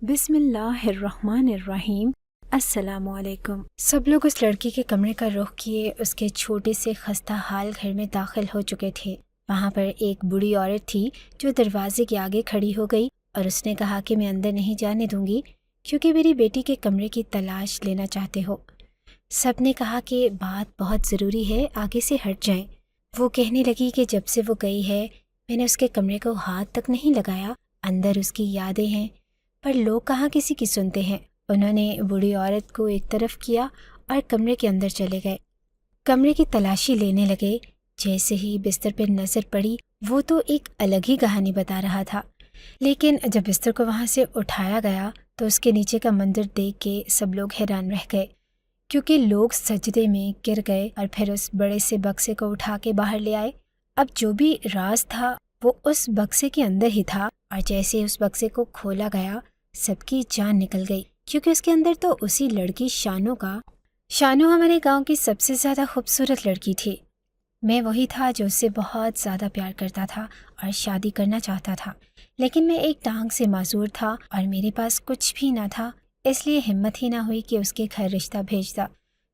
بسم اللہ الرحمن الرحیم۔ السلام علیکم۔ سب لوگ اس لڑکی کے کمرے کا رخ کیے اس کے چھوٹے سے خستہ حال گھر میں داخل ہو چکے تھے۔ وہاں پر ایک بوڑھی عورت تھی جو دروازے کے آگے کھڑی ہو گئی اور اس نے کہا کہ میں اندر نہیں جانے دوں گی کیونکہ میری بیٹی کے کمرے کی تلاش لینا چاہتے ہو۔ سب نے کہا کہ بات بہت ضروری ہے، آگے سے ہٹ جائیں۔ وہ کہنے لگی کہ جب سے وہ گئی ہے میں نے اس کے کمرے کو ہاتھ تک نہیں لگایا، اندر اس کی یادیں ہیں، پر لوگ کہاں کسی کی سنتے ہیں۔ انہوں نے بوڑھی عورت کو ایک طرف کیا اور کمرے کے اندر چلے گئے۔ کمرے کی تلاشی لینے لگے۔ جیسے ہی بستر پر نظر پڑی وہ تو ایک الگ ہی کہانی بتا رہا تھا، لیکن جب بستر کو وہاں سے اٹھایا گیا تو اس کے نیچے کا منظر دیکھ کے سب لوگ حیران رہ گئے، کیونکہ لوگ سجدے میں گر گئے اور پھر اس بڑے سے بکسے کو اٹھا کے باہر لے آئے۔ اب جو بھی راز تھا وہ اس بکسے کے اندر ہی تھا، اور جیسے ہی اس بکسے کو کھولا گیا سب کی جان نکل گئی، کیونکہ اس کے اندر تو اسی لڑکی شانو ہمارے گاؤں کی سب سے زیادہ خوبصورت لڑکی تھی۔ میں وہی تھا جو اس سے بہت زیادہ پیار کرتا تھا اور شادی کرنا چاہتا تھا، لیکن میں ایک ٹانگ سے معذور تھا اور میرے پاس کچھ بھی نہ تھا، اس لیے ہمت ہی نہ ہوئی کہ اس کے گھر رشتہ بھیجتا۔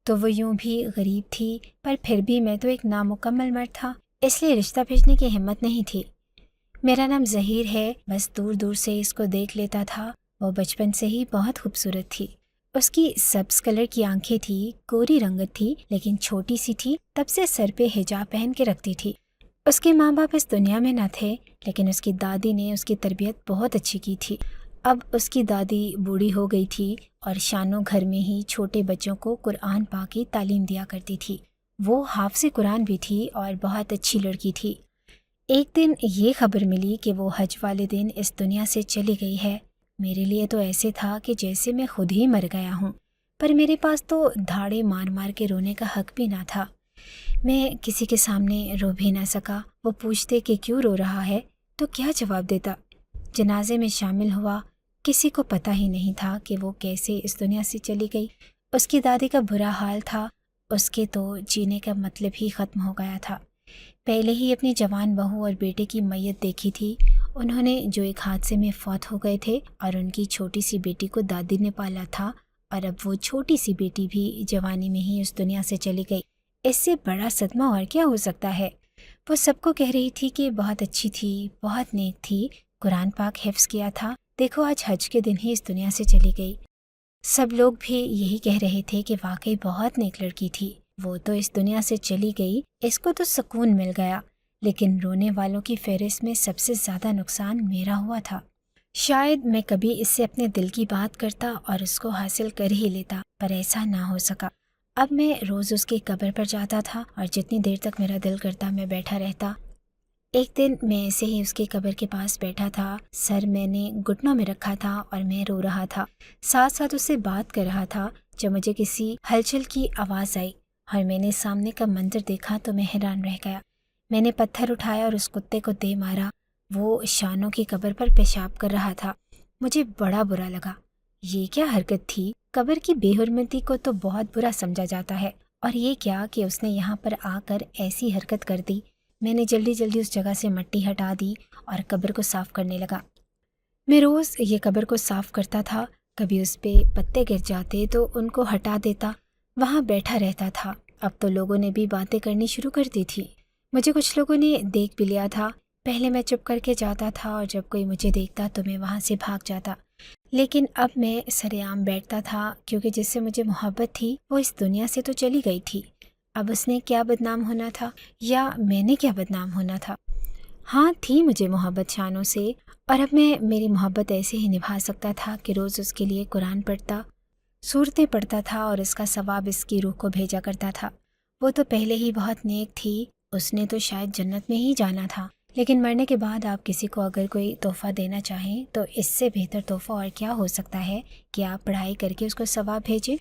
تو وہ یوں بھی غریب تھی، پر پھر بھی میں تو ایک نامکمل مرد تھا، اس لیے رشتہ بھیجنے کی ہمت نہیں تھی۔ میرا نام ظہیر ہے، بس دور دور سے اس کو دیکھ لیتا تھا۔ وہ بچپن سے ہی بہت خوبصورت تھی۔ اس کی سبز کلر کی آنکھیں تھی، گوری رنگت تھی لیکن چھوٹی سی تھی، تب سے سر پہ حجاب پہن کے رکھتی تھی۔ اس کے ماں باپ اس دنیا میں نہ تھے، لیکن اس کی دادی نے اس کی تربیت بہت اچھی کی تھی۔ اب اس کی دادی بوڑھی ہو گئی تھی اور شانو گھر میں ہی چھوٹے بچوں کو قرآن پاک کی تعلیم دیا کرتی تھی۔ وہ حافظ قرآن بھی تھی اور بہت اچھی لڑکی تھی۔ ایک دن یہ خبر ملی کہ وہ حج والے دن اس دنیا سے چلی گئی ہے۔ میرے لیے تو ایسے تھا کہ جیسے میں خود ہی مر گیا ہوں، پر میرے پاس تو دھاڑے مار مار کے رونے کا حق بھی نہ تھا۔ میں کسی کے سامنے رو بھی نہ سکا۔ وہ پوچھتے کہ کیوں رو رہا ہے تو کیا جواب دیتا۔ جنازے میں شامل ہوا، کسی کو پتہ ہی نہیں تھا کہ وہ کیسے اس دنیا سے چلی گئی۔ اس کی دادی کا برا حال تھا، اس کے تو جینے کا مطلب ہی ختم ہو گیا تھا۔ پہلے ہی اپنی جوان بہو اور بیٹے کی میت دیکھی تھی، انہوں نے جو ایک حادثے میں فوت ہو گئے تھے، اور ان کی چھوٹی سی بیٹی کو دادی نے پالا تھا، اور اب وہ چھوٹی سی بیٹی بھی جوانی میں ہی اس دنیا سے چلی گئی۔ اس سے بڑا صدمہ اور کیا ہو سکتا ہے؟ وہ سب کو کہہ رہی تھی کہ بہت اچھی تھی، بہت نیک تھی، قرآن پاک حفظ کیا تھا، دیکھو آج حج کے دن ہی اس دنیا سے چلی گئی۔ سب لوگ بھی یہی کہہ رہے تھے کہ واقعی بہت نیک لڑکی تھی، وہ تو اس دنیا سے چلی گئی، اس کو تو سکون مل گیا، لیکن رونے والوں کی فہرست میں سب سے زیادہ نقصان میرا ہوا تھا۔ شاید میں کبھی اس سے اپنے دل کی بات کرتا اور اس کو حاصل کر ہی لیتا، پر ایسا نہ ہو سکا۔ اب میں روز اس کی قبر پر جاتا تھا اور جتنی دیر تک میرا دل کرتا میں بیٹھا رہتا۔ ایک دن میں ایسے ہی اس کی قبر کے پاس بیٹھا تھا، سر میں نے گھٹنوں میں رکھا تھا اور میں رو رہا تھا، ساتھ ساتھ اس سے بات کر رہا تھا، جب مجھے کسی ہلچل کی آواز آئی اور میں نے سامنے کا منظر دیکھا تو میں حیران رہ گیا۔ میں نے پتھر اٹھایا اور اس کتے کو دے مارا۔ وہ شانو کی قبر پر پیشاب کر رہا تھا۔ مجھے بڑا برا لگا، یہ کیا حرکت تھی؟ قبر کی بے حرمتی کو تو بہت برا سمجھا جاتا ہے، اور یہ کیا کہ اس نے یہاں پر آ کر ایسی حرکت کر دی۔ میں نے جلدی جلدی اس جگہ سے مٹی ہٹا دی اور قبر کو صاف کرنے لگا۔ میں روز یہ قبر کو صاف کرتا تھا، کبھی اس پہ پتے گر جاتے تو ان کو ہٹا دیتا، وہاں بیٹھا رہتا تھا۔ اب تو لوگوں نے بھی باتیں کرنی شروع کر دی تھی، مجھے کچھ لوگوں نے دیکھ بھی لیا تھا۔ پہلے میں چپ کر کے جاتا تھا اور جب کوئی مجھے دیکھتا تو میں وہاں سے بھاگ جاتا، لیکن اب میں سرعام بیٹھتا تھا، کیونکہ جس سے مجھے محبت تھی وہ اس دنیا سے تو چلی گئی تھی۔ اب اس نے کیا بدنام ہونا تھا، یا میں نے کیا بدنام ہونا تھا؟ ہاں، تھی مجھے محبت شانو سے، اور اب میں میری محبت ایسے ہی نبھا سکتا تھا کہ روز اس کے لیے قرآن پڑھتا، سورتیں پڑھتا تھا، اور اس کا ثواب اس کی روح کو بھیجا کرتا تھا۔ وہ تو پہلے ہی بہت نیک تھی، اس نے تو شاید جنت میں ہی جانا تھا، لیکن مرنے کے بعد آپ کسی کو اگر کوئی تحفہ دینا چاہیں تو اس سے بہتر تحفہ اور کیا ہو سکتا ہے کہ آپ پڑھائی کر کے اس کو ثواب بھیجیں۔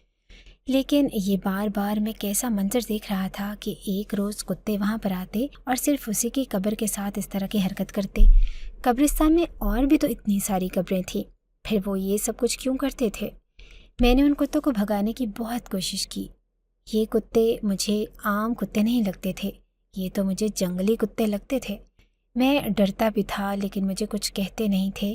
لیکن یہ بار بار میں کیسا منظر دیکھ رہا تھا کہ ایک روز کتے وہاں پر آتے اور صرف اسی کی قبر کے ساتھ اس طرح کی حرکت کرتے۔ قبرستان میں اور بھی تو اتنی ساری قبریں تھیں، پھر وہ یہ سب کچھ کیوں کرتے تھے؟ میں نے ان کتوں کو بھگانے کی بہت کوشش کی۔ یہ کتے مجھے عام کتے نہیں لگتے تھے، یہ تو مجھے جنگلی کتے لگتے تھے۔ میں ڈرتا بھی تھا، لیکن مجھے کچھ کہتے نہیں تھے۔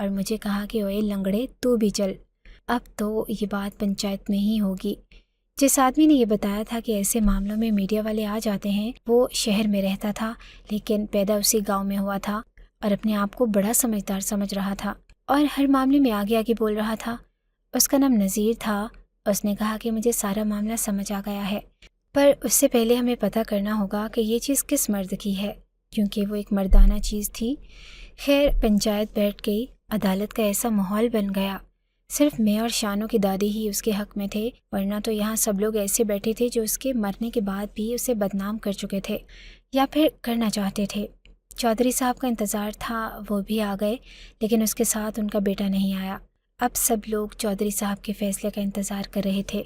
اور مجھے کہا کہ اوے لنگڑے تو بھی چل، اب تو یہ بات پنچایت میں ہی ہوگی۔ جس آدمی نے یہ بتایا تھا کہ ایسے معاملوں میں میڈیا والے آ جاتے ہیں، وہ شہر میں رہتا تھا لیکن پیدا اسی گاؤں میں ہوا تھا اور اپنے آپ کو بڑا سمجھدار سمجھ رہا تھا اور ہر معاملے میں آگے آگے بول رہا تھا۔ اس کا نام نذیر تھا۔ اس نے کہا کہ مجھے سارا معاملہ سمجھ آ گیا ہے، پر اس سے پہلے ہمیں پتہ کرنا ہوگا کہ یہ چیز کس مرد کی ہے، کیونکہ وہ ایک مردانہ چیز تھی۔ خیر پنچایت بیٹھ گئی، عدالت کا ایسا ماحول بن گیا۔ صرف میں اور شانو کی دادی ہی اس کے حق میں تھے، ورنہ تو یہاں سب لوگ ایسے بیٹھے تھے جو اس کے مرنے کے بعد بھی اسے بدنام کر چکے تھے یا پھر کرنا چاہتے تھے۔ چودھری صاحب کا انتظار تھا، وہ بھی آ گئے، لیکن اس کے ساتھ ان کا بیٹا نہیں آیا۔ اب سب لوگ چودھری صاحب کے فیصلے کا انتظار کر رہے تھے،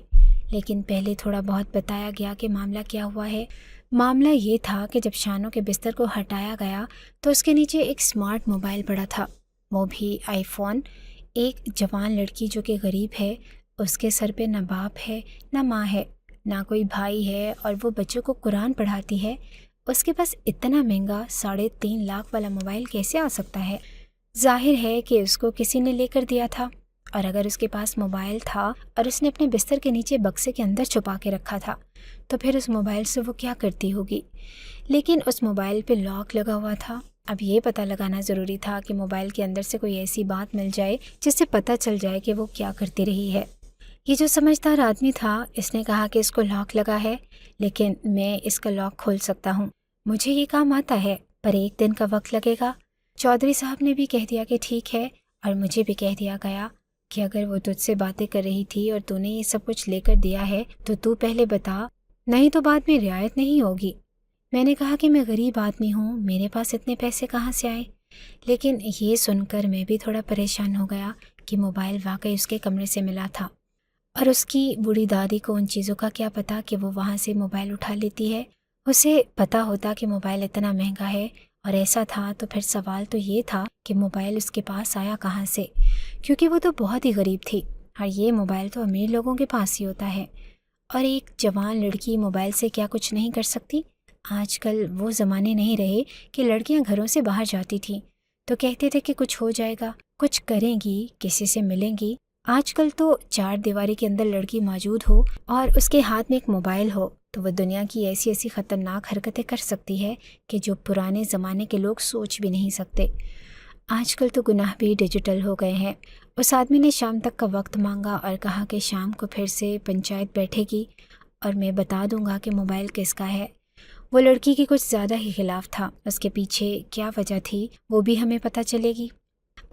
لیکن پہلے تھوڑا بہت بتایا گیا کہ معاملہ کیا ہوا ہے۔ معاملہ یہ تھا کہ جب شانو کے بستر کو ہٹایا گیا تو اس کے نیچے ایک اسمارٹ موبائل پڑا تھا، وہ بھی آئی فون۔ ایک جوان لڑکی جو کہ غریب ہے، اس کے سر پہ نہ باپ ہے نہ ماں ہے، نہ کوئی بھائی ہے، اور وہ بچوں کو قرآن پڑھاتی ہے۔ اس کے پاس اتنا مہنگا 3.5 لاکھ والا موبائل کیسے آ سکتا ہے؟ ظاہر ہے کہ اس کو کسی نے لے کر دیا تھا، اور اگر اس کے پاس موبائل تھا اور اس نے اپنے بستر کے نیچے بکسے کے اندر چھپا کے رکھا تھا تو پھر اس موبائل سے وہ کیا کرتی ہوگی؟ لیکن اس موبائل پہ لاک لگا ہوا تھا۔ اب یہ پتہ لگانا ضروری تھا کہ موبائل کے اندر سے کوئی ایسی بات مل جائے جس سے پتہ چل جائے کہ وہ کیا کرتی رہی ہے۔ یہ جو سمجھدار آدمی تھا، اس نے کہا کہ اس کو لاک لگا ہے، لیکن میں اس کا لاک کھول سکتا ہوں، مجھے یہ کام آتا ہے، پر 1 دن کا وقت لگے گا۔ چودھری صاحب نے بھی کہہ دیا کہ ٹھیک ہے، اور مجھے بھی کہہ دیا گیا کہ اگر وہ تجھ سے باتیں کر رہی تھی اور تو نے یہ سب کچھ لے کر دیا ہے تو پہلے بتا، نہیں تو بعد میں رعایت نہیں ہوگی۔ میں نے کہا کہ میں غریب آدمی ہوں، میرے پاس اتنے پیسے کہاں سے آئے؟ لیکن یہ سن کر میں بھی تھوڑا پریشان ہو گیا کہ موبائل واقعی اس کے کمرے سے ملا تھا، اور اس کی بوڑھی دادی کو ان چیزوں کا کیا پتا کہ وہ وہاں سے موبائل اٹھا لیتی ہے۔ اسے پتا ہوتا کہ موبائل اتنا مہنگا ہے اور ایسا تھا تو پھر سوال تو یہ تھا کہ موبائل اس کے پاس آیا کہاں سے، کیونکہ وہ تو بہت ہی غریب تھی، اور یہ موبائل تو امیر لوگوں کے پاس ہی ہوتا ہے، اور ایک جوان لڑکی موبائل سے کیا کچھ نہیں کر سکتی۔ آج کل وہ زمانے نہیں رہے کہ لڑکیاں گھروں سے باہر جاتی تھیں تو کہتے تھے کہ کچھ ہو جائے گا، کچھ کریں گی، کسی سے ملیں گی۔ آج کل تو 4 دیواری کے اندر لڑکی موجود ہو اور اس کے ہاتھ میں ایک موبائل ہو تو وہ دنیا کی ایسی ایسی خطرناک حرکتیں کر سکتی ہے کہ جو پرانے زمانے کے لوگ سوچ بھی نہیں سکتے۔ آج کل تو گناہ بھی ڈیجیٹل ہو گئے ہیں۔ اس آدمی نے شام تک کا وقت مانگا اور کہا کہ شام کو پھر سے پنچایت بیٹھے گی اور میں بتا دوں گا کہ موبائل کس کا ہے۔ وہ لڑکی کی کچھ زیادہ ہی خلاف تھا، اس کے پیچھے کیا وجہ تھی وہ بھی ہمیں پتہ چلے گی۔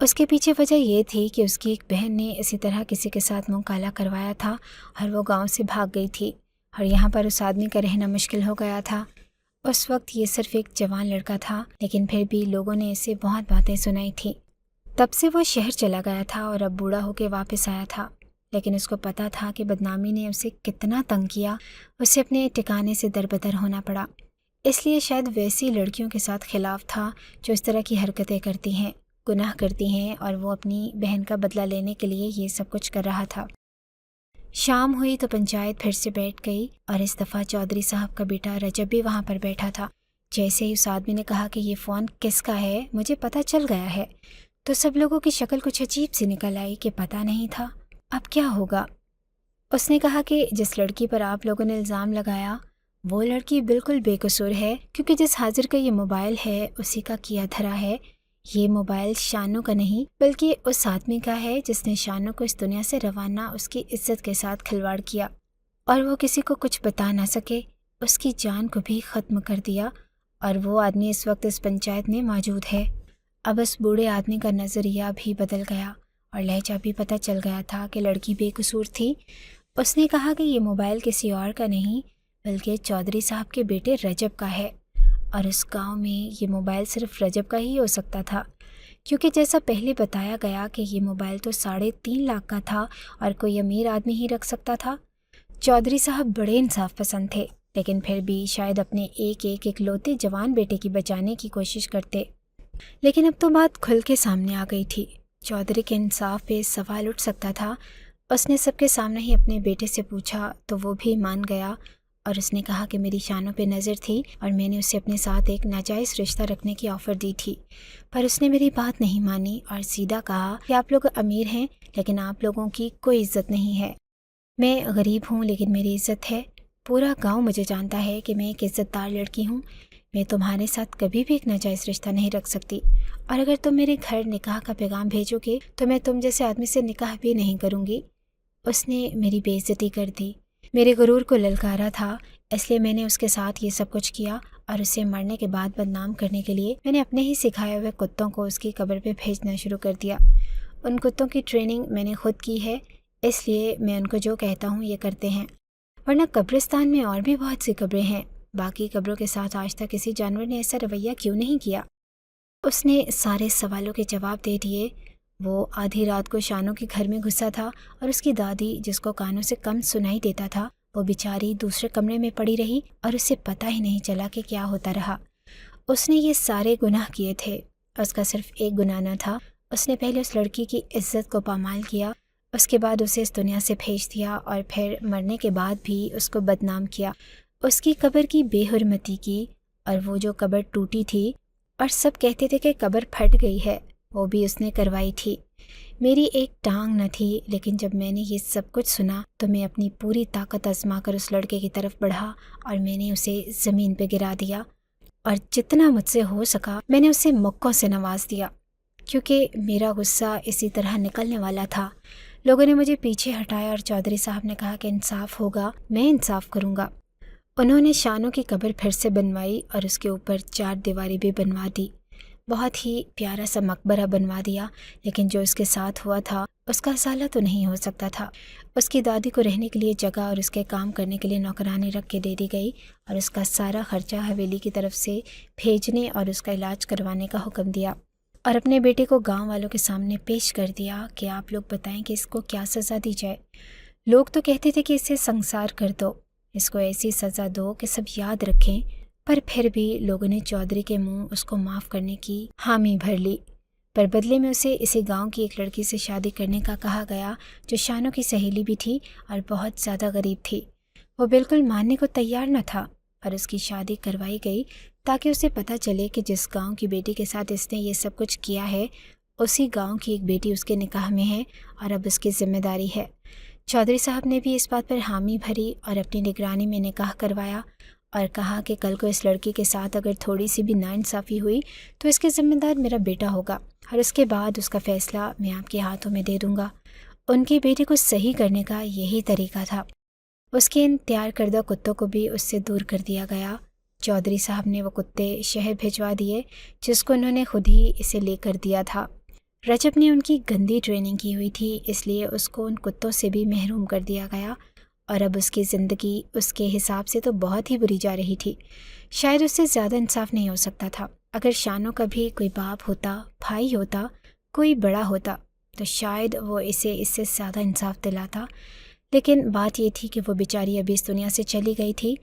اس کے پیچھے وجہ یہ تھی کہ اس کی ایک بہن نے اسی طرح کسی کے ساتھ منہ کالا کروایا تھا اور وہ گاؤں سے بھاگ گئی تھی، اور یہاں پر اس آدمی کا رہنا مشکل ہو گیا تھا۔ اس وقت یہ صرف ایک جوان لڑکا تھا، لیکن پھر بھی لوگوں نے اسے بہت باتیں سنائی تھیں۔ تب سے وہ شہر چلا گیا تھا اور اب بوڑھا ہو کے واپس آیا تھا، لیکن اس کو پتا تھا کہ بدنامی نے اسے کتنا تنگ کیا، اسے اپنے ٹھکانے سے دربدر ہونا پڑا۔ اس لیے شاید ویسی لڑکیوں کے ساتھ خلاف تھا جو اس طرح کی حرکتیں کرتی ہیں، گناہ کرتی ہیں، اور وہ اپنی بہن کا بدلہ لینے کے لیے یہ سب کچھ کر رہا تھا۔ شام ہوئی تو پنچایت پھر سے بیٹھ گئی، اور اس دفعہ چودھری صاحب کا بیٹا رجب بھی وہاں پر بیٹھا تھا۔ جیسے ہی اس آدمی نے کہا کہ یہ فون کس کا ہے، مجھے پتہ چل گیا ہے، تو سب لوگوں کی شکل کچھ عجیب سی نکل آئی کہ پتہ نہیں تھا اب کیا ہوگا۔ اس نے کہا کہ جس لڑکی پر آپ لوگوں نے الزام لگایا وہ لڑکی بالکل بے قصور ہے، کیونکہ جس حاضر کا یہ موبائل ہے اسی کا کیا دھرا ہے۔ یہ موبائل شانو کا نہیں بلکہ اس آدمی کا ہے جس نے شانو کو اس دنیا سے روانہ اس کی عزت کے ساتھ کھلواڑ کیا، اور وہ کسی کو کچھ بتا نہ سکے، اس کی جان کو بھی ختم کر دیا، اور وہ آدمی اس وقت اس پنچایت میں موجود ہے۔ اب اس بوڑھے آدمی کا نظریہ بھی بدل گیا اور لہجہ بھی پتہ چل گیا تھا کہ لڑکی بے قصور تھی۔ اس نے کہا کہ یہ موبائل کسی اور کا نہیں بلکہ چودھری صاحب کے بیٹے رجب کا ہے، اور اس گاؤں میں یہ موبائل صرف رجب کا ہی ہو سکتا تھا، کیونکہ جیسا پہلے بتایا گیا کہ یہ موبائل تو 3.5 لاکھ کا تھا اور کوئی امیر آدمی ہی رکھ سکتا تھا۔ چودھری صاحب بڑے انصاف پسند تھے، لیکن پھر بھی شاید اپنے ایک اکلوتے جوان بیٹے کی بچانے کی کوشش کرتے، لیکن اب تو بات کھل کے سامنے آ گئی تھی۔ چودھری کے انصاف پہ سوال اٹھ سکتا تھا۔ اس نے سب کے سامنے ہی اپنے بیٹے سے پوچھا تو وہ بھی مان گیا، اور اس نے کہا کہ میری شانوں پہ نظر تھی اور میں نے اسے اپنے ساتھ ایک ناجائز رشتہ رکھنے کی آفر دی تھی، پر اس نے میری بات نہیں مانی اور سیدھا کہا کہ آپ لوگ امیر ہیں لیکن آپ لوگوں کی کوئی عزت نہیں ہے۔ میں غریب ہوں لیکن میری عزت ہے، پورا گاؤں مجھے جانتا ہے کہ میں ایک عزت دار لڑکی ہوں، میں تمہارے ساتھ کبھی بھی ایک ناجائز رشتہ نہیں رکھ سکتی، اور اگر تم میرے گھر نکاح کا پیغام بھیجو گے تو میں تم جیسے آدمی سے نکاح بھی نہیں کروں گی۔ اس نے میری بے عزتی کر دی، میرے غرور کو للکارا تھا، اس لیے میں نے اس کے ساتھ یہ سب کچھ کیا، اور اسے مرنے کے بعد بدنام کرنے کے لیے میں نے اپنے ہی سکھائے ہوئے کتوں کو اس کی قبر پہ بھیجنا شروع کر دیا۔ ان کتوں کی ٹریننگ میں نے خود کی ہے، اس لیے میں ان کو جو کہتا ہوں یہ کرتے ہیں، ورنہ قبرستان میں اور بھی بہت سی قبریں ہیں، باقی قبروں کے ساتھ آج تک کسی جانور نے ایسا رویہ کیوں نہیں کیا؟ اس نے سارے سوالوں کے جواب دے دیے۔ وہ آدھی رات کو شانوں کے گھر میں گھسا تھا اور اس کی دادی جس کو کانوں سے کم سنائی دیتا تھا وہ بیچاری دوسرے کمرے میں پڑی رہی اور اسے پتہ ہی نہیں چلا کہ کیا ہوتا رہا۔ اس نے یہ سارے گناہ کیے تھے، اس کا صرف ایک گناہ نہ تھا، اس نے پہلے اس لڑکی کی عزت کو پامال کیا، اس کے بعد اسے اس دنیا سے بھیج دیا اور پھر مرنے کے بعد بھی اس کو بدنام کیا، اس کی قبر کی بے حرمتی کی، اور وہ جو قبر ٹوٹی تھی اور سب کہتے تھے کہ قبر پھٹ گئی ہے وہ بھی اس نے کروائی تھی۔ میری ایک ٹانگ نہ تھی، لیکن جب میں نے یہ سب کچھ سنا تو میں اپنی پوری طاقت آزما کر اس لڑکے کی طرف بڑھا اور میں نے اسے زمین پہ گرا دیا، اور جتنا مجھ سے ہو سکا میں نے اسے مکوں سے نواز دیا، کیونکہ میرا غصہ اسی طرح نکلنے والا تھا۔ لوگوں نے مجھے پیچھے ہٹایا اور چودھری صاحب نے کہا کہ انصاف ہوگا، میں انصاف کروں گا۔ انہوں نے شانوں کی قبر پھر سے بنوائی اور اس کے اوپر 4 دیواری بھی بنوا دی، بہت ہی پیارا سا مقبرہ بنوا دیا، لیکن جو اس کے ساتھ ہوا تھا اس کا ازالہ تو نہیں ہو سکتا تھا۔ اس کی دادی کو رہنے کے لیے جگہ اور اس کے کام کرنے کے لیے نوکرانی رکھ کے دے دی گئی، اور اس کا سارا خرچہ حویلی کی طرف سے بھیجنے اور اس کا علاج کروانے کا حکم دیا، اور اپنے بیٹے کو گاؤں والوں کے سامنے پیش کر دیا کہ آپ لوگ بتائیں کہ اس کو کیا سزا دی جائے۔ لوگ تو کہتے تھے کہ اسے سنسار کر دو، اس کو ایسی سزا دو کہ سب یاد رکھیں، پر پھر بھی لوگوں نے چودھری کے منہ اس کو معاف کرنے کی حامی بھر لی، پر بدلے میں اسے اسی گاؤں کی ایک لڑکی سے شادی کرنے کا کہا گیا جو شانوں کی سہیلی بھی تھی اور بہت زیادہ غریب تھی۔ وہ بالکل ماننے کو تیار نہ تھا، اور اس کی شادی کروائی گئی تاکہ اسے پتہ چلے کہ جس گاؤں کی بیٹی کے ساتھ اس نے یہ سب کچھ کیا ہے اسی گاؤں کی ایک بیٹی اس کے نکاح میں ہے اور اب اس کی ذمہ داری ہے۔ چودھری صاحب نے بھی اس بات پر حامی بھری اور اپنی نگرانی میں نکاح کروایا، اور کہا کہ کل کو اس لڑکی کے ساتھ اگر تھوڑی سی بھی ناانصافی ہوئی تو اس کے ذمہ دار میرا بیٹا ہوگا، اور اس کے بعد اس کا فیصلہ میں آپ کے ہاتھوں میں دے دوں گا۔ ان کی بیٹی کو صحیح کرنے کا یہی طریقہ تھا۔ اس کے ان تیار کردہ کتوں کو بھی اس سے دور کر دیا گیا۔ چودھری صاحب نے وہ کتے شہر بھجوا دیے جس کو انہوں نے خود ہی اسے لے کر دیا تھا۔ رجب نے ان کی گندی ٹریننگ کی ہوئی تھی، اس لیے اس کو ان کتوں سے بھی محروم کر دیا گیا، اور اب اس کی زندگی اس کے حساب سے تو بہت ہی بری جا رہی تھی۔ شاید اس سے زیادہ انصاف نہیں ہو سکتا تھا۔ اگر شانوں کا بھی کوئی باپ ہوتا، بھائی ہوتا، کوئی بڑا ہوتا تو شاید وہ اسے اس سے زیادہ انصاف دلاتا، لیکن بات یہ تھی کہ وہ بیچاری ابھی اس دنیا سے چلی گئی تھی۔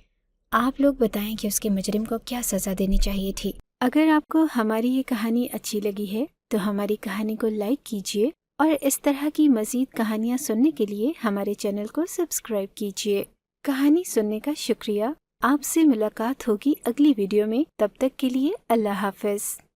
آپ لوگ بتائیں کہ اس کے مجرم کو کیا سزا دینی چاہیے تھی۔ اگر آپ کو ہماری یہ کہانی اچھی لگی ہے تو ہماری کہانی کو لائک کیجیے، اور اس طرح کی مزید کہانیاں سننے کے لیے ہمارے چینل کو سبسکرائب کیجیے۔ کہانی سننے کا شکریہ۔ آپ سے ملاقات ہوگی اگلی ویڈیو میں، تب تک کے لیے اللہ حافظ۔